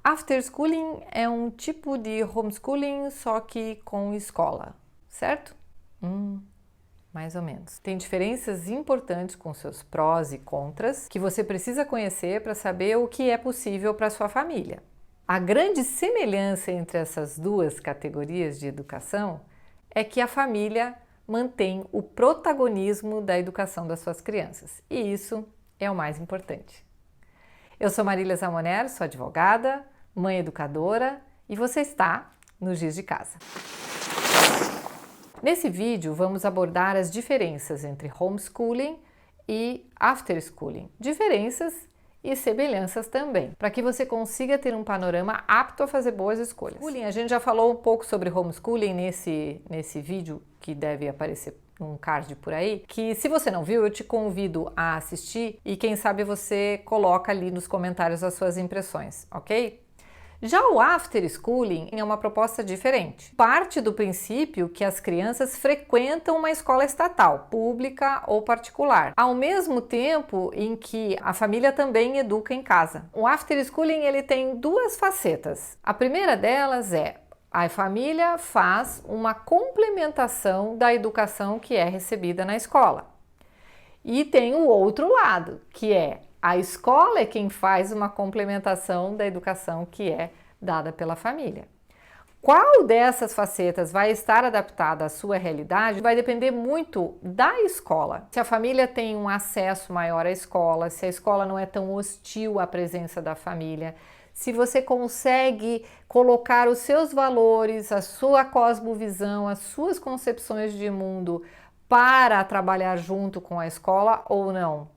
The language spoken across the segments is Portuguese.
After schooling é um tipo de homeschooling, só que com escola, certo? Mais ou menos. Tem diferenças importantes com seus prós e contras que você precisa conhecer para saber o que é possível para sua família. A grande semelhança entre essas duas categorias de educação é que a família mantém o protagonismo da educação das suas crianças, e isso é o mais importante. Eu sou Marília Zamoner, sou advogada, mãe educadora e você está no Giz de Casa. Nesse vídeo vamos abordar as diferenças entre homeschooling e after schooling, diferenças e semelhanças também, para que você consiga ter um panorama apto a fazer boas escolhas. A gente já falou um pouco sobre homeschooling nesse vídeo que deve aparecer um card por aí, que se você não viu, eu te convido a assistir e quem sabe você coloca ali nos comentários as suas impressões, ok? Já o after schooling é uma proposta diferente. Parte do princípio que as crianças frequentam uma escola estatal, pública ou particular, ao mesmo tempo em que a família também educa em casa. O after schooling ele tem duas facetas. A primeira delas é a família faz uma complementação da educação que é recebida na escola. E tem o outro lado, que é a escola é quem faz uma complementação da educação que é dada pela família. Qual dessas facetas vai estar adaptada à sua realidade vai depender muito da escola. Se a família tem um acesso maior à escola, se a escola não é tão hostil à presença da família, se você consegue colocar os seus valores, a sua cosmovisão, as suas concepções de mundo para trabalhar junto com a escola ou não.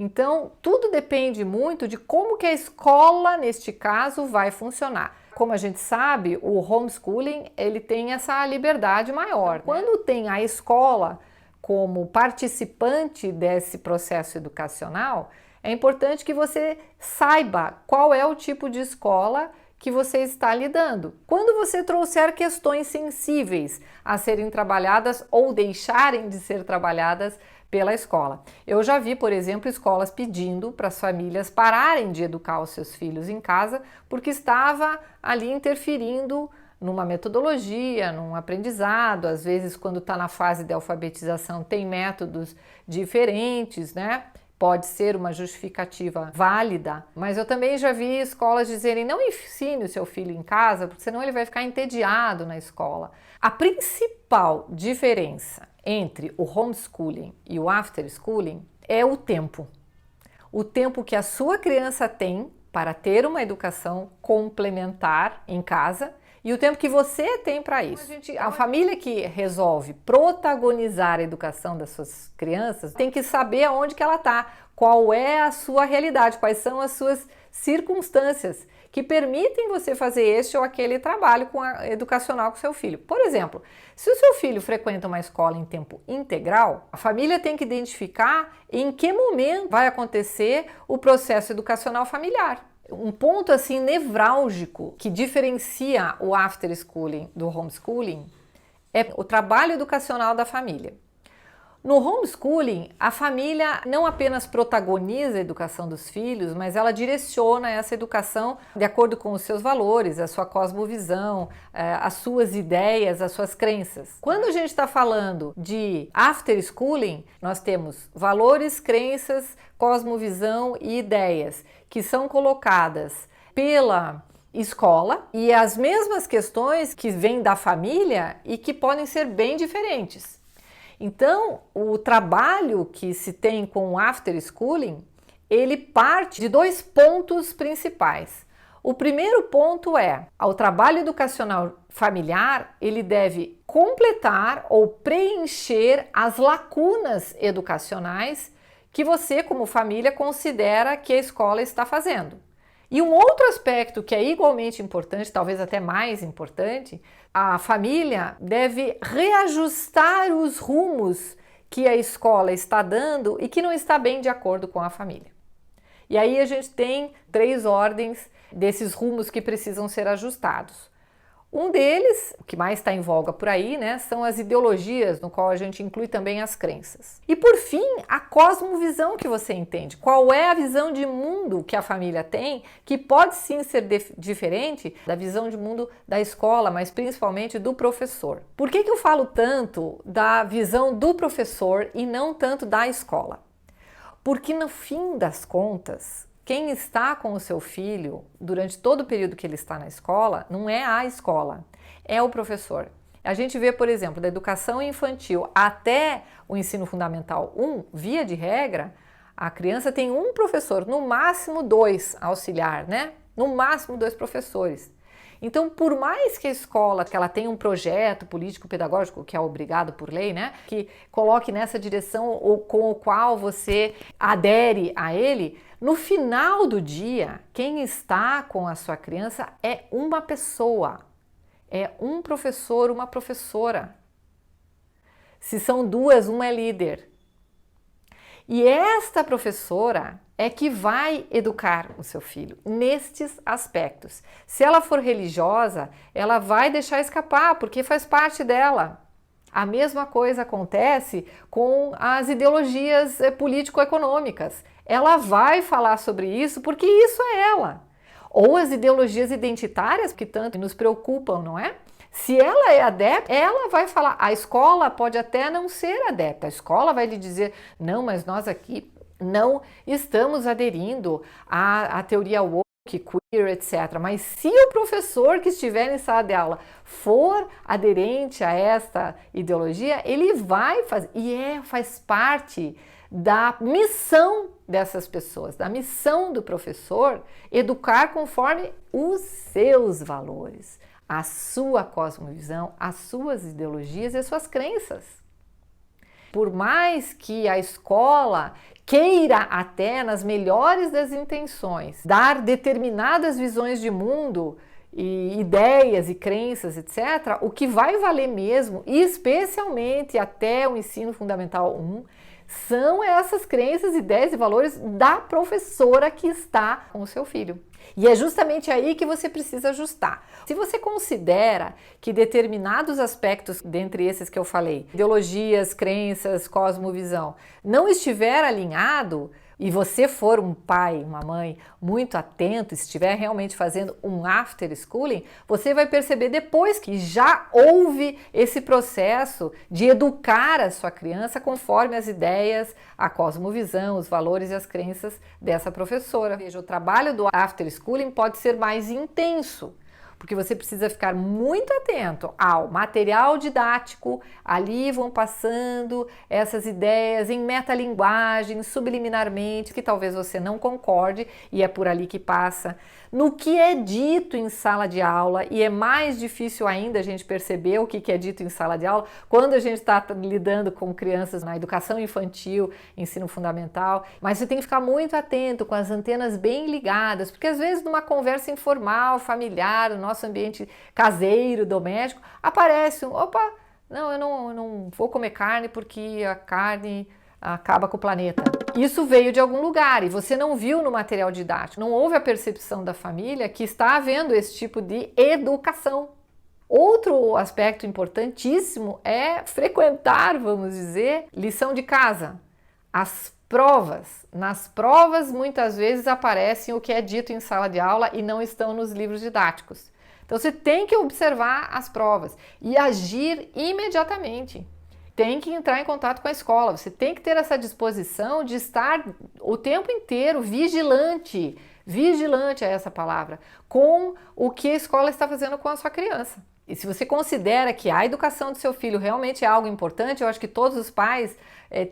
Então, tudo depende muito de como que a escola, neste caso, vai funcionar. Como a gente sabe, o homeschooling, ele tem essa liberdade maior. Quando tem a escola como participante desse processo educacional, é importante que você saiba qual é o tipo de escola que você está lidando. Quando você trouxer questões sensíveis a serem trabalhadas ou deixarem de ser trabalhadas pela escola. Eu já vi, por exemplo, escolas pedindo para as famílias pararem de educar os seus filhos em casa porque estava ali interferindo numa metodologia, num aprendizado. Às vezes, quando está na fase de alfabetização, tem métodos diferentes, né? Pode ser uma justificativa válida, mas eu também já vi escolas dizerem não ensine o seu filho em casa, porque senão ele vai ficar entediado na escola. A principal diferença entre o homeschooling e o after schooling é o tempo. O tempo que a sua criança tem para ter uma educação complementar em casa e o tempo que você tem para isso. A família que resolve protagonizar a educação das suas crianças tem que saber aonde que ela está, qual é a sua realidade, quais são as suas circunstâncias que permitem você fazer este ou aquele trabalho educacional com seu filho. Por exemplo, se o seu filho frequenta uma escola em tempo integral, a família tem que identificar em que momento vai acontecer o processo educacional familiar. Um ponto assim nevrálgico que diferencia o after schooling do homeschooling é o trabalho educacional da família. No homeschooling, a família não apenas protagoniza a educação dos filhos, mas ela direciona essa educação de acordo com os seus valores, a sua cosmovisão, as suas ideias, as suas crenças. Quando a gente está falando de after schooling, nós temos valores, crenças, cosmovisão e ideias que são colocadas pela escola e as mesmas questões que vêm da família e que podem ser bem diferentes. Então, o trabalho que se tem com o after schooling, ele parte de dois pontos principais. O primeiro ponto é, o trabalho educacional familiar, ele deve completar ou preencher as lacunas educacionais que você, como família, considera que a escola está fazendo. E um outro aspecto que é igualmente importante, talvez até mais importante, a família deve reajustar os rumos que a escola está dando e que não está bem de acordo com a família. E aí a gente tem 3 ordens desses rumos que precisam ser ajustados. Um deles, o que mais está em voga por aí, né, são as ideologias, no qual a gente inclui também as crenças. E por fim, a cosmovisão que você entende. Qual é a visão de mundo que a família tem, que pode sim ser diferente da visão de mundo da escola, mas principalmente do professor. Por que eu falo tanto da visão do professor e não tanto da escola? Porque no fim das contas, quem está com o seu filho durante todo o período que ele está na escola não é a escola, é o professor. A gente vê, por exemplo, da educação infantil até o ensino fundamental 1, via de regra, a criança tem um professor, no máximo 2 auxiliar, né? No máximo 2 professores. Então, por mais que a escola que ela tenha um projeto político-pedagógico, que é obrigado por lei, né, que coloque nessa direção ou com o qual você adere a ele, no final do dia, quem está com a sua criança é uma pessoa, é um professor, uma professora. Se são 2, uma é líder. E esta professora é que vai educar o seu filho nestes aspectos. Se ela for religiosa, ela vai deixar escapar, porque faz parte dela. A mesma coisa acontece com as ideologias político-econômicas. Ela vai falar sobre isso porque isso é ela. Ou as ideologias identitárias que tanto nos preocupam, não é? Se ela é adepta, ela vai falar. A escola pode até não ser adepta. A escola vai lhe dizer, não, mas nós aqui não estamos aderindo à teoria woke, queer, etc. Mas se o professor que estiver em sala de aula for aderente a esta ideologia, ele vai fazer. E faz parte da missão dessas pessoas, da missão do professor, educar conforme os seus valores, a sua cosmovisão, as suas ideologias e as suas crenças. Por mais que a escola queira até, nas melhores das intenções, dar determinadas visões de mundo e ideias e crenças, etc., o que vai valer mesmo, especialmente até o ensino fundamental 1, são essas crenças, ideias e valores da professora que está com o seu filho. E é justamente aí que você precisa ajustar. Se você considera que determinados aspectos, dentre esses que eu falei, ideologias, crenças, cosmovisão, não estiver alinhado, e você for um pai, uma mãe muito atento, estiver realmente fazendo um after schooling, você vai perceber depois que já houve esse processo de educar a sua criança conforme as ideias, a cosmovisão, os valores e as crenças dessa professora. Veja, o trabalho do after schooling pode ser mais intenso, porque você precisa ficar muito atento ao material didático, ali vão passando essas ideias em metalinguagem, subliminarmente, que talvez você não concorde, e é por ali que passa, no que é dito em sala de aula, e é mais difícil ainda a gente perceber o que é dito em sala de aula, quando a gente está lidando com crianças na educação infantil, ensino fundamental, mas você tem que ficar muito atento, com as antenas bem ligadas, porque às vezes numa conversa informal, familiar, no nosso ambiente caseiro, doméstico, aparece opa, não, eu não vou comer carne porque a carne acaba com o planeta. Isso veio de algum lugar e você não viu no material didático, não houve a percepção da família que está havendo esse tipo de educação. Outro aspecto importantíssimo é frequentar, vamos dizer, lição de casa. As provas. Nas provas, muitas vezes aparecem o que é dito em sala de aula e não estão nos livros didáticos. Então você tem que observar as provas e agir imediatamente. Tem que entrar em contato com a escola, você tem que ter essa disposição de estar o tempo inteiro vigilante, vigilante é essa palavra, com o que a escola está fazendo com a sua criança. E se você considera que a educação do seu filho realmente é algo importante, eu acho que todos os pais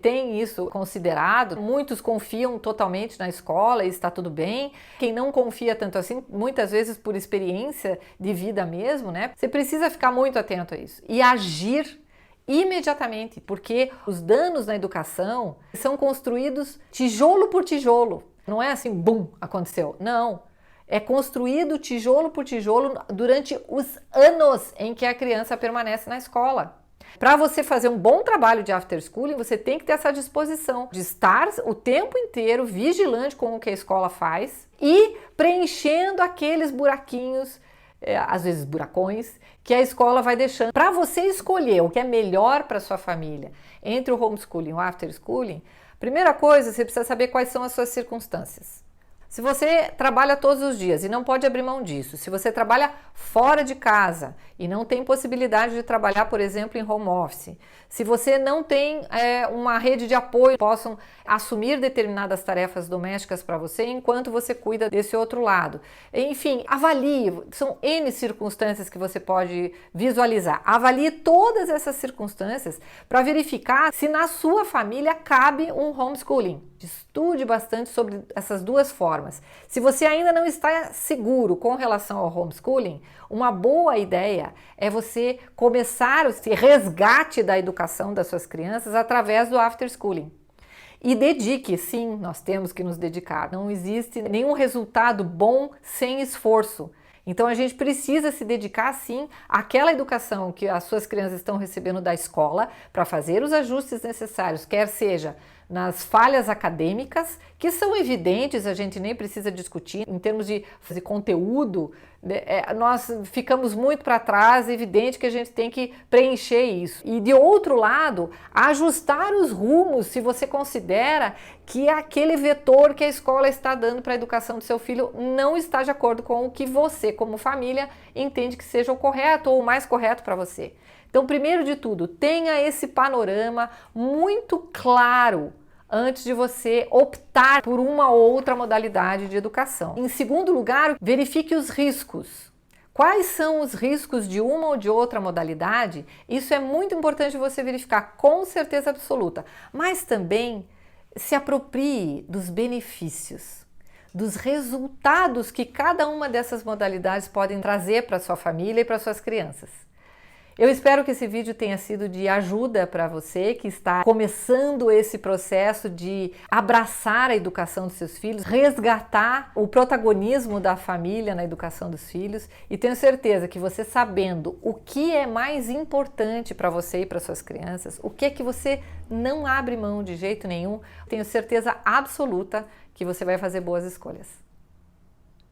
têm isso considerado. Muitos confiam totalmente na escola e está tudo bem. Quem não confia tanto assim, muitas vezes por experiência de vida mesmo, né? Você precisa ficar muito atento a isso e agir imediatamente, porque os danos na educação são construídos tijolo por tijolo. Não é assim, bum, aconteceu. Não. É construído tijolo por tijolo durante os anos em que a criança permanece na escola. Para você fazer um bom trabalho de after schooling, você tem que ter essa disposição de estar o tempo inteiro vigilante com o que a escola faz e preenchendo aqueles buraquinhos às vezes buracões, que a escola vai deixando. Para você escolher o que é melhor para sua família entre o homeschooling e o after schooling, primeira coisa, você precisa saber quais são as suas circunstâncias. Se você trabalha todos os dias e não pode abrir mão disso, se você trabalha fora de casa e não tem possibilidade de trabalhar, por exemplo, em home office, se você não tem uma rede de apoio que possam assumir determinadas tarefas domésticas para você enquanto você cuida desse outro lado. Enfim, avalie, são N circunstâncias que você pode visualizar. Avalie todas essas circunstâncias para verificar se na sua família cabe um homeschooling. Estude bastante sobre essas duas formas. Se você ainda não está seguro com relação ao homeschooling, uma boa ideia é você começar esse resgate da educação das suas crianças através do after schooling. E dedique, sim, nós temos que nos dedicar. Não existe nenhum resultado bom sem esforço. Então a gente precisa se dedicar sim àquela educação que as suas crianças estão recebendo da escola para fazer os ajustes necessários, quer seja nas falhas acadêmicas, que são evidentes, a gente nem precisa discutir, em termos de conteúdo, nós ficamos muito para trás, é evidente que a gente tem que preencher isso. E de outro lado, ajustar os rumos se você considera que aquele vetor que a escola está dando para a educação do seu filho não está de acordo com o que você, como família, entende que seja o correto ou o mais correto para você. Então, primeiro de tudo, tenha esse panorama muito claro antes de você optar por uma ou outra modalidade de educação. Em segundo lugar, verifique os riscos. Quais são os riscos de uma ou de outra modalidade? Isso é muito importante você verificar com certeza absoluta, mas também se aproprie dos benefícios, dos resultados que cada uma dessas modalidades podem trazer para sua família e para suas crianças. Eu espero que esse vídeo tenha sido de ajuda para você que está começando esse processo de abraçar a educação dos seus filhos, resgatar o protagonismo da família na educação dos filhos, e tenho certeza que você sabendo o que é mais importante para você e para suas crianças, o que é que você não abre mão de jeito nenhum, tenho certeza absoluta que você vai fazer boas escolhas.